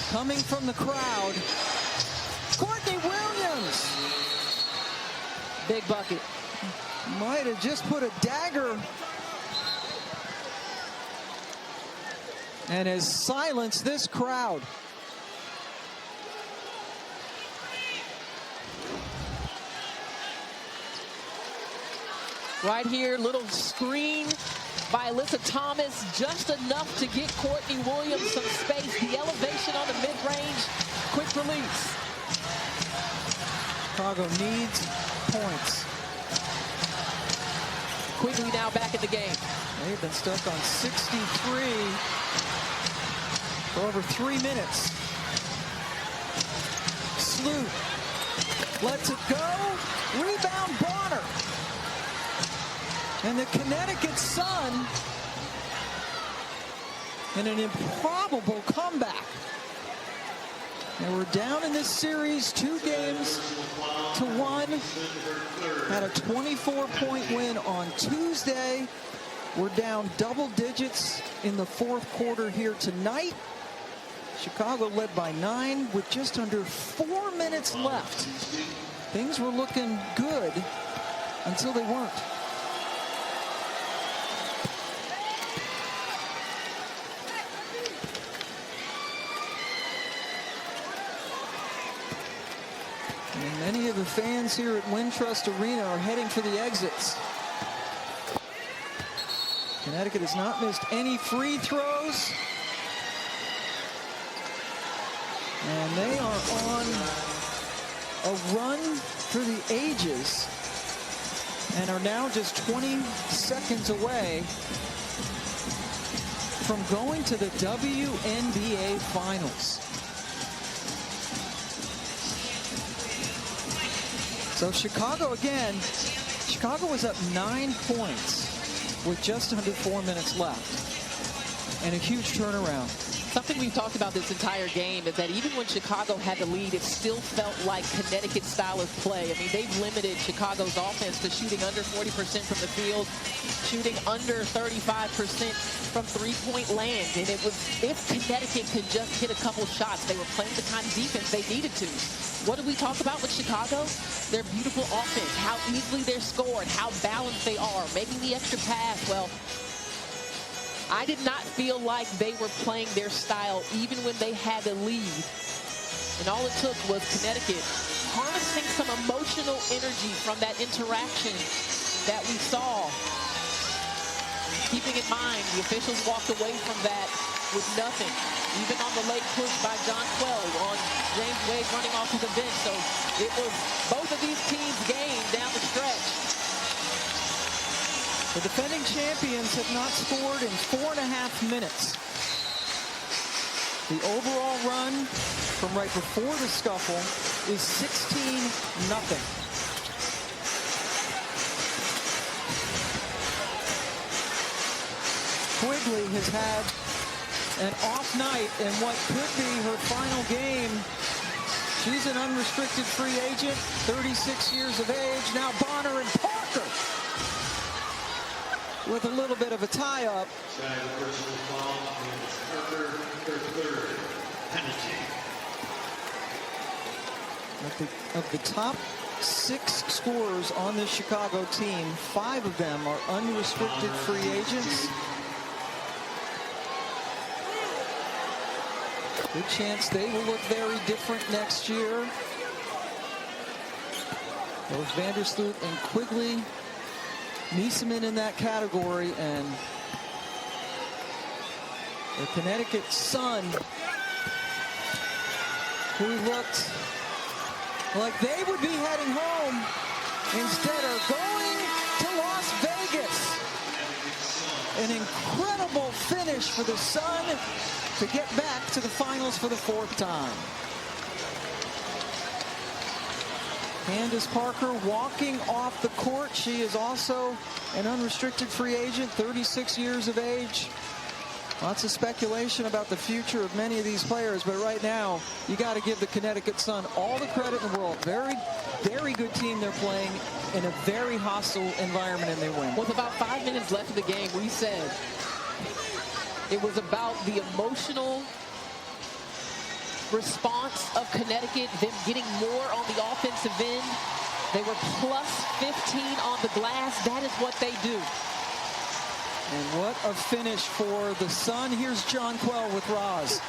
coming from the crowd. Courtney Williams. Big bucket. Might have just put a dagger and has silenced this crowd. Right here, little screen by Alyssa Thomas, just enough to get Courtney Williams some space. The elevation on the mid-range, quick release. Chicago needs points. Quigley now back in the game. They've been stuck on 63 for over 3 minutes. Sloot lets it go. Rebound Bonner. And the Connecticut Sun in an improbable comeback. They were down in this series 2 games to 1. Had a 24-point win on Tuesday. We're down double digits in the 4th quarter here tonight. Chicago led by 9 with just under 4 minutes left. Things were looking good until they weren't. And many of the fans here at Wintrust Arena are heading for the exits. Connecticut has not missed any free throws. And they are on a run for the ages and are now just 20 seconds away from going to the WNBA Finals. So Chicago again, Chicago was up 9 points with just under 4 minutes left. And a huge turnaround. Something we've talked about this entire game is that even when Chicago had the lead, it still felt like Connecticut style of play. I mean, they've limited Chicago's offense to shooting under 40% from the field, shooting under 35% from three-point land. And it was, if Connecticut could just hit a couple shots, they were playing the kind of defense they needed to. What did we talk about with Chicago? Their beautiful offense, how easily they're scored, how balanced they are, making the extra pass. Well, I did not feel like they were playing their style even when they had the lead. And all it took was Connecticut harnessing some emotional energy from that interaction that we saw. Keeping in mind, the officials walked away from that with nothing. Even on the late push by John Quell on James Wade running off to the bench. So it was both of these teams' game down the stretch. The defending champions have not scored in 4.5 minutes. The overall run from right before the scuffle is 16-0. Quigley has had an off night in what could be her final game. She's an unrestricted free agent, 36 years of age. Now Bonner and Parker with a little bit of a tie-up. Of the top 6 scorers on this Chicago team, 5 of them are unrestricted free agents. Good chance they will look very different next year. Both Vandersloot and Quigley, Niesemann in that category, and the Connecticut Sun, who looked like they would be heading home, instead are going to Las Vegas. An incredible finish for the Sun to get back to the finals for the 4th time. Candace Parker walking off the court. She is also an unrestricted free agent, 36 years of age. Lots of speculation about the future of many of these players, but right now, you got to give the Connecticut Sun all the credit in the world. Very, very good team they're playing in a very hostile environment, and they win. With about 5 minutes left of the game, we said it was about the emotional response of Connecticut, them getting more on the offensive end. They were plus 15 on the glass. That is what they do. And what a finish for the Sun. Here's John Quell with Roz.